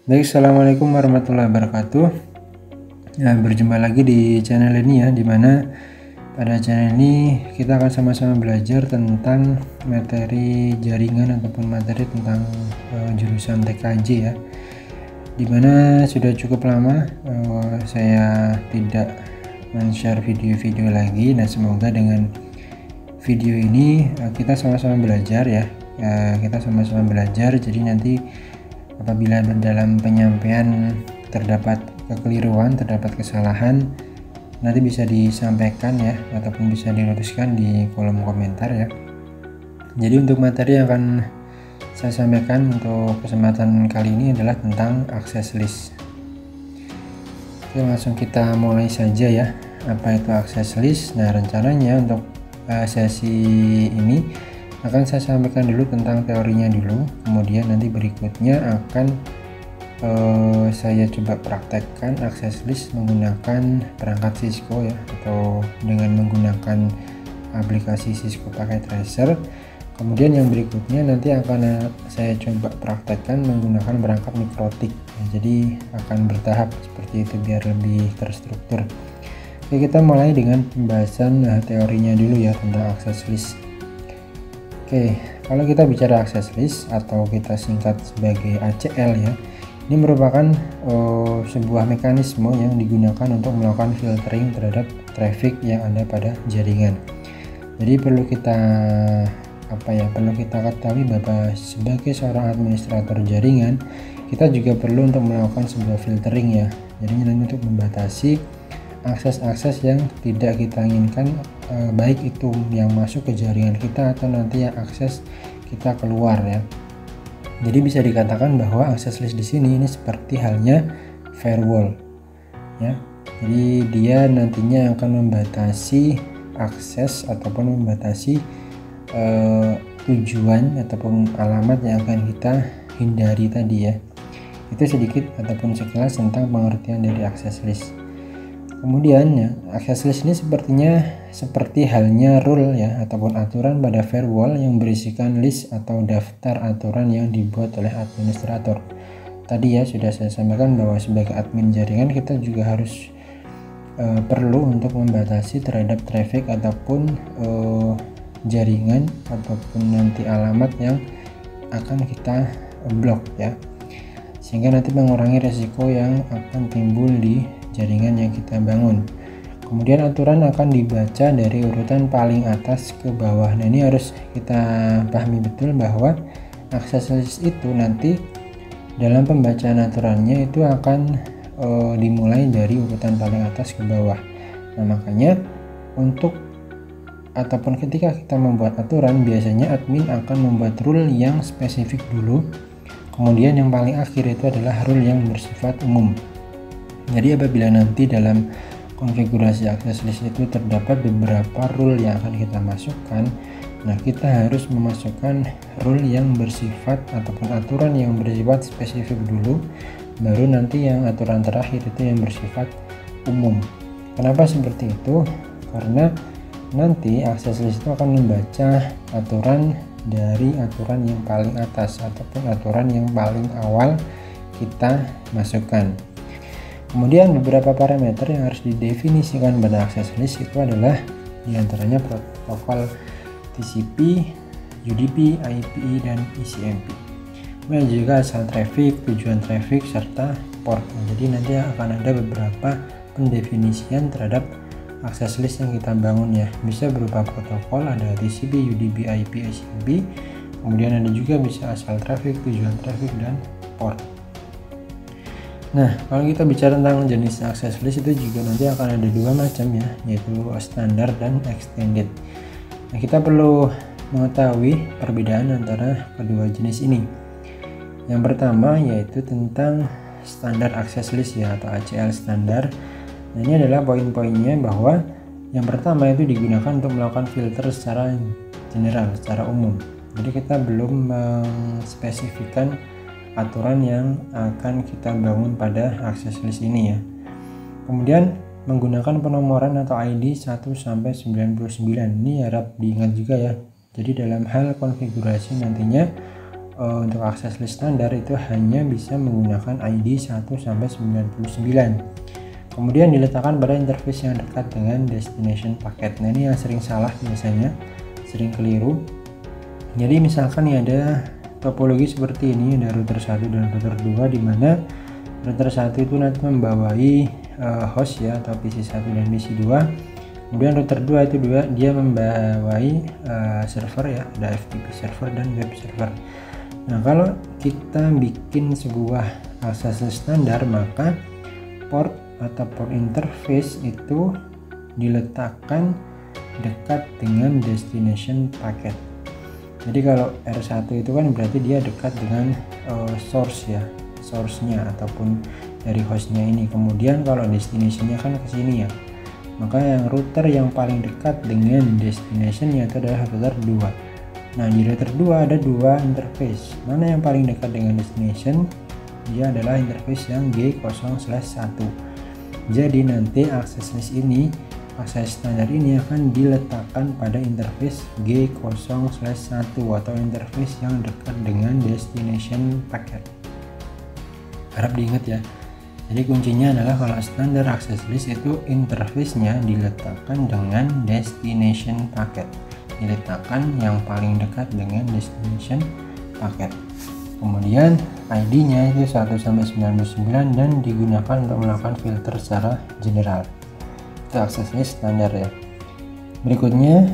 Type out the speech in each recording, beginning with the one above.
Baik, assalamualaikum warahmatullahi wabarakatuh. Ya, berjumpa lagi di channel ini ya, dimana pada channel ini kita akan sama-sama belajar tentang materi jaringan ataupun materi tentang jurusan TKJ ya. Dimana sudah cukup lama saya tidak men-share video-video lagi. Nah, semoga dengan video ini kita sama-sama belajar ya. Kita sama-sama belajar, jadi nanti apabila dalam penyampaian terdapat kekeliruan, terdapat kesalahan, nanti bisa disampaikan ya, ataupun bisa diluruskan di kolom komentar ya. Jadi untuk materi yang akan saya sampaikan untuk kesempatan kali ini adalah tentang access list. Oke, langsung kita mulai saja ya. Apa itu access list? Nah, rencananya untuk sesi ini akan saya sampaikan dulu tentang teorinya dulu, kemudian nanti berikutnya akan saya coba praktekkan access list menggunakan perangkat Cisco ya, atau dengan menggunakan aplikasi Cisco Packet Tracer. Kemudian yang berikutnya nanti akan saya coba praktekkan menggunakan perangkat Mikrotik ya, jadi akan bertahap seperti itu biar lebih terstruktur. Oke, kita mulai dengan pembahasan teorinya dulu ya tentang access list. Oke, kalau kita bicara access list atau kita singkat sebagai ACL ya, ini merupakan sebuah mekanisme yang digunakan untuk melakukan filtering terhadap traffic yang ada pada jaringan. Jadi perlu kita ketahui bahwa sebagai seorang administrator jaringan, kita juga perlu untuk melakukan sebuah filtering ya. Jadi untuk membatasi akses-akses yang tidak kita inginkan, baik itu yang masuk ke jaringan kita atau nanti yang akses kita keluar ya. Jadi bisa dikatakan bahwa access list di sini ini seperti halnya firewall ya. Jadi dia nantinya akan membatasi akses ataupun membatasi tujuan ataupun alamat yang akan kita hindari tadi ya. Itu sedikit ataupun sekilas tentang pengertian dari access list. Kemudian ya, access list ini sepertinya seperti halnya rule ya, ataupun aturan pada firewall yang berisikan list atau daftar aturan yang dibuat oleh administrator. Tadi ya sudah saya sampaikan bahwa sebagai admin jaringan kita juga harus perlu untuk membatasi terhadap traffic ataupun jaringan ataupun nanti alamat yang akan kita blok ya, sehingga nanti mengurangi resiko yang akan timbul di jaringan yang kita bangun. Kemudian aturan akan dibaca dari urutan paling atas ke bawah. Nah, ini harus kita pahami betul bahwa access list itu nanti dalam pembacaan aturannya itu akan dimulai dari urutan paling atas ke bawah. Nah, makanya untuk ataupun ketika kita membuat aturan, biasanya admin akan membuat rule yang spesifik dulu, kemudian yang paling akhir itu adalah rule yang bersifat umum. Jadi apabila nanti dalam konfigurasi access list itu terdapat beberapa rule yang akan kita masukkan, nah kita harus memasukkan rule yang bersifat ataupun aturan yang bersifat spesifik dulu, baru nanti yang aturan terakhir itu yang bersifat umum. Kenapa seperti itu? Karena nanti access list itu akan membaca aturan dari aturan yang paling atas ataupun aturan yang paling awal kita masukkan. Kemudian beberapa parameter yang harus didefinisikan pada access list itu adalah diantaranya protokol TCP, UDP, IPE, dan ECMP. Kemudian juga asal traffic, tujuan traffic, serta port. Jadi nanti akan ada beberapa pendefinisian terhadap access list yang kita bangun ya. Bisa berupa protokol, ada TCP, UDP, IP, ECMP. Kemudian ada juga bisa asal traffic, tujuan traffic, dan port. Nah, kalau kita bicara tentang jenis access list itu juga nanti akan ada dua macam ya, yaitu standar dan extended. Nah, kita perlu mengetahui perbedaan antara kedua jenis ini. Yang pertama yaitu tentang standar access list ya, atau ACL standar. Nah, ini adalah poin-poinnya bahwa yang pertama itu digunakan untuk melakukan filter secara general, secara umum. Jadi kita belum mengspesifikkan aturan yang akan kita bangun pada access list ini ya. Kemudian menggunakan penomoran atau ID 1 sampai 99. Ini harap diingat juga ya. Jadi dalam hal konfigurasi nantinya untuk akses list standar itu hanya bisa menggunakan ID 1-99. Kemudian diletakkan pada interface yang dekat dengan destination paket. Nah, ini yang sering salah biasanya, sering keliru. Jadi misalkan nih ada topologi seperti ini, ada router 1 dan router 2, di mana router 1 itu nanti membawai host ya, atau PC 1 dan PC 2. Kemudian router 2 itu dia membawai server ya, ada FTP server dan web server. Nah, kalau kita bikin sebuah akses standar, maka port atau port interface itu diletakkan dekat dengan destination packet. Jadi kalau R1 itu kan berarti dia dekat dengan source ya, source-nya ataupun dari hostnya ini. Kemudian kalau destination-nya kan ke sini ya, maka yang router yang paling dekat dengan destination-nya itu adalah router 2. Nah, di router 2 ada dua interface. Mana yang paling dekat dengan destination? Dia adalah interface yang G0/1. Jadi nanti akses list ini, akses standar ini akan diletakkan pada interface G0/1 atau interface yang dekat dengan destination packet. Harap diingat ya. Jadi kuncinya adalah kalau standar access list itu interface-nya diletakkan dengan destination packet, diletakkan yang paling dekat dengan destination packet. Kemudian ID-nya itu 1-99 dan digunakan untuk melakukan filter secara general. Itu access list standar ya. Berikutnya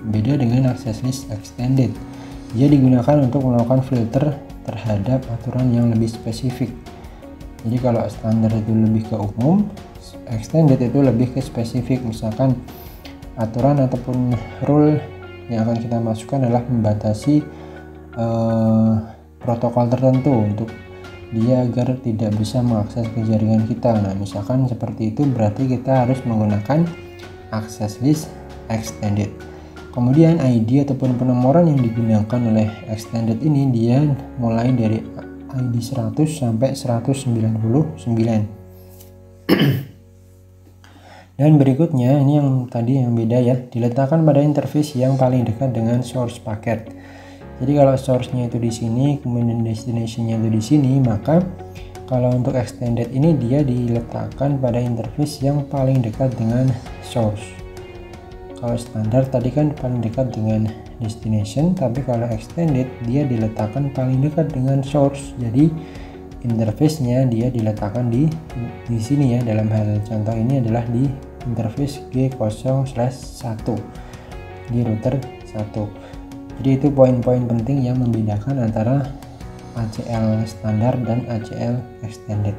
beda dengan access list extended. Dia digunakan untuk melakukan filter terhadap aturan yang lebih spesifik. Jadi kalau standar itu lebih ke umum, extended itu lebih ke spesifik. Misalkan aturan ataupun rule yang akan kita masukkan adalah membatasi protokol tertentu untuk dia agar tidak bisa mengakses ke jaringan kita. Nah, misalkan seperti itu, berarti kita harus menggunakan access list extended. Kemudian ID ataupun penomoran yang digunakan oleh extended ini dia mulai dari ID 100 sampai 199. Dan berikutnya ini yang tadi yang beda ya, diletakkan pada interface yang paling dekat dengan source paket. Jadi kalau source-nya itu di sini, kemudian destination-nya itu di sini, maka kalau untuk extended ini dia diletakkan pada interface yang paling dekat dengan source. Kalau standar tadi kan paling dekat dengan destination, tapi kalau extended dia diletakkan paling dekat dengan source. Jadi interface-nya dia diletakkan di sini ya. Dalam hal contoh ini adalah di interface G0/1 di router 1. Jadi itu poin-poin penting yang membedakan antara ACL standar dan ACL extended.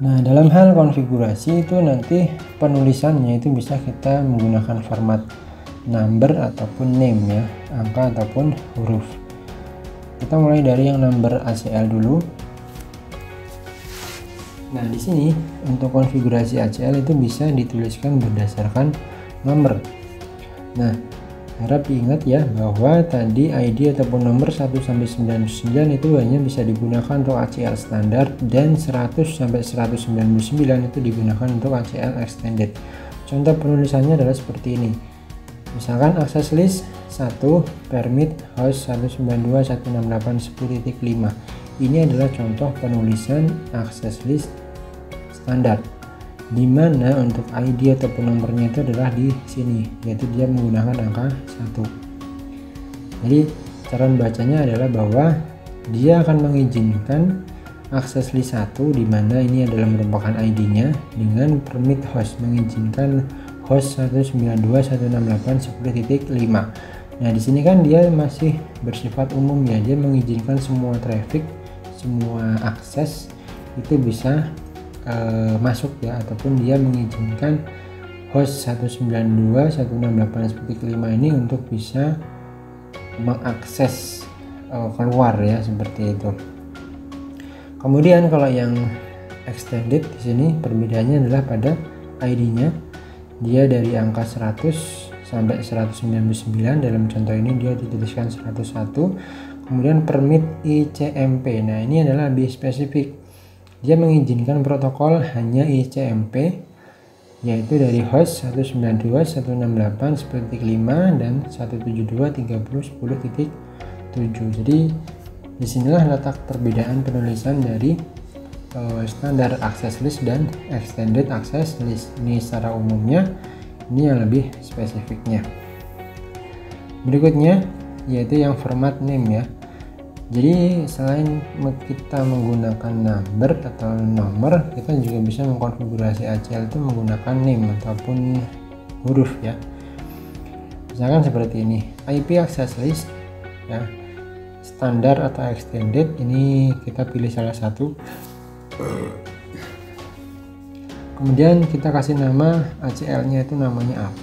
Nah, dalam hal konfigurasi itu nanti penulisannya itu bisa kita menggunakan format number ataupun name ya, angka ataupun huruf. Kita mulai dari yang number ACL dulu. Nah, di sini untuk konfigurasi ACL itu bisa dituliskan berdasarkan nomor. Nah, harap diingat ya bahwa tadi ID ataupun nomor 1-99 itu hanya bisa digunakan untuk ACL standar dan 100-199 itu digunakan untuk ACL extended. Contoh penulisannya adalah seperti ini. Misalkan access list 1 permit host 192.168.10.5. Ini adalah contoh penulisan access list standar, di mana untuk ID ataupun nomornya itu adalah di sini, yaitu dia menggunakan angka 1. Jadi cara membacanya adalah bahwa dia akan mengizinkan akses list 1, di mana ini adalah merupakan ID-nya, dengan permit host, mengizinkan host 192.168.10.5. Nah, di sini kan dia masih bersifat umum ya, dia mengizinkan semua traffic, semua akses itu bisa masuk ya, ataupun dia mengizinkan host 192.168.10.5 ini untuk bisa mengakses keluar ya, seperti itu. Kemudian kalau yang extended di sini perbedaannya adalah pada ID-nya, dia dari angka 100 sampai 199. Dalam contoh ini dia dituliskan 101. Kemudian permit ICMP. Nah, ini adalah lebih spesifik. Dia mengizinkan protokol hanya ICMP, yaitu dari host 192.168.10.5 dan 172.30.10.5. 7. Jadi disinilah letak perbedaan penulisan dari standar access list dan extended access list. Ini secara umumnya, ini yang lebih spesifiknya. Berikutnya yaitu yang format name ya. Jadi selain kita menggunakan number atau nomor, kita juga bisa mengkonfigurasi ACL itu menggunakan name ataupun huruf ya. Misalkan seperti ini, IP access list ya, standar atau extended, ini kita pilih salah satu. Kemudian kita kasih nama ACL-nya itu namanya apa.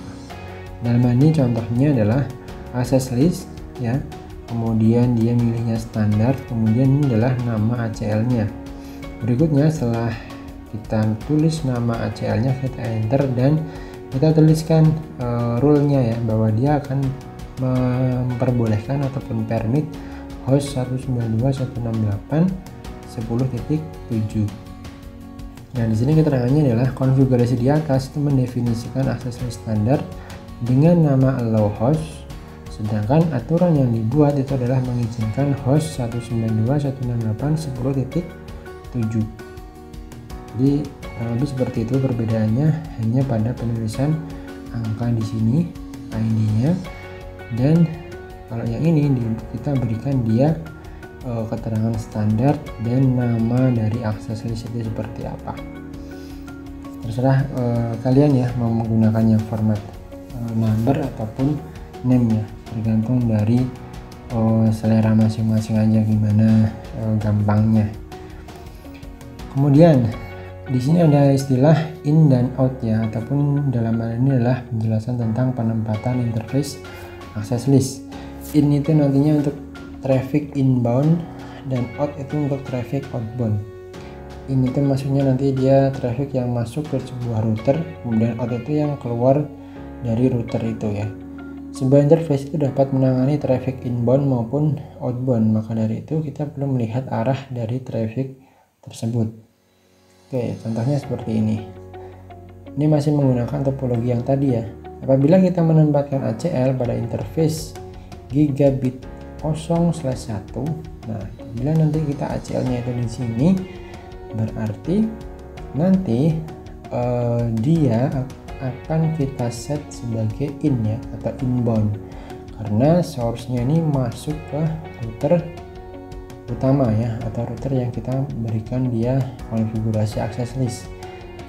Dalam ini contohnya adalah access list ya. Kemudian dia milihnya standar, kemudian ini adalah nama ACL-nya. Berikutnya setelah kita tulis nama ACL-nya, kita enter dan kita tuliskan rule-nya ya, bahwa dia akan memperbolehkan ataupun permit host 192.168.10.7. Nah, di sini keterangannya adalah konfigurasi di atas itu mendefinisikan akses list standar dengan nama allow host. Sedangkan aturan yang dibuat itu adalah mengizinkan host 192.168.10.7. Jadi kurang lebih seperti itu perbedaannya, hanya pada penulisan angka di sini ID-nya, dan kalau yang ini kita berikan dia keterangan standar dan nama dari akses list itu seperti apa. Terserah kalian ya mau menggunakannya format number ataupun name ya, tergantung dari selera masing-masing aja gimana gampangnya. Kemudian di sini ada istilah in dan out ya, ataupun dalam hal ini adalah penjelasan tentang penempatan interface access list. In itu nantinya untuk traffic inbound dan out itu untuk traffic outbound. In itu maksudnya nanti dia traffic yang masuk ke sebuah router, kemudian out itu yang keluar dari router itu ya. Sebuah interface itu dapat menangani traffic inbound maupun outbound, maka dari itu kita perlu melihat arah dari traffic tersebut. Oke, contohnya seperti ini. Ini masih menggunakan topologi yang tadi ya. Apabila kita menempatkan ACL pada interface gigabit 0/1, nah bila nanti kita ACL-nya itu di sini, berarti nanti dia akan kita set sebagai in ya, atau inbound, karena source-nya ini masuk ke router utama ya, atau router yang kita berikan dia konfigurasi access list.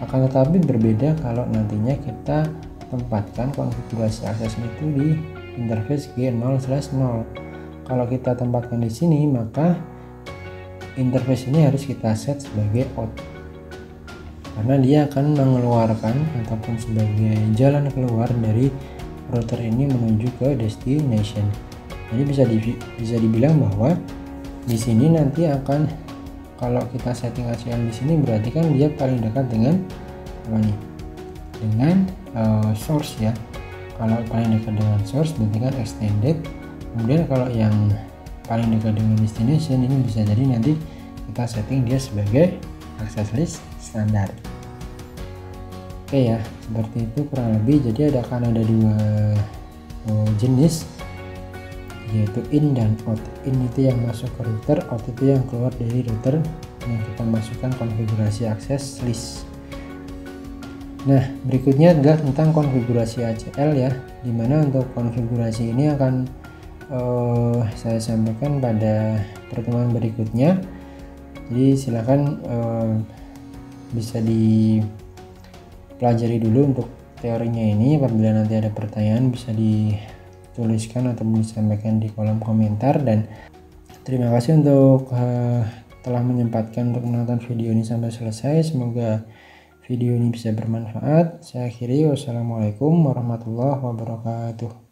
Akan tetapi berbeda kalau nantinya kita tempatkan konfigurasi access list itu di interface G0/0. Kalau kita tempatkan di sini, maka interface ini harus kita set sebagai out, karena dia akan mengeluarkan ataupun sebagai jalan keluar dari router ini menuju ke destination. Jadi bisa dibilang bahwa di sini nanti akan, kalau kita setting ACL di sini berarti kan dia paling dekat dengan apa nih? Dengan source ya. Kalau paling dekat dengan source berarti kan extended. Kemudian kalau yang paling dekat dengan destination ini bisa jadi nanti kita setting dia sebagai access list standar. Oke ya, seperti itu kurang lebih. Jadi akan ada dua jenis, yaitu in dan out. In itu yang masuk ke router, out itu yang keluar dari router yang kita masukkan konfigurasi access list. Nah, berikutnya adalah tentang konfigurasi ACL ya, dimana untuk konfigurasi ini akan saya sampaikan pada pertemuan berikutnya. Jadi silakan bisa dipelajari dulu untuk teorinya ini. Apabila nanti ada pertanyaan bisa dituliskan atau disampaikan di kolom komentar. Dan terima kasih untuk telah menyempatkan untuk menonton video ini sampai selesai. Semoga video ini bisa bermanfaat. Saya akhiri, wassalamualaikum warahmatullahi wabarakatuh.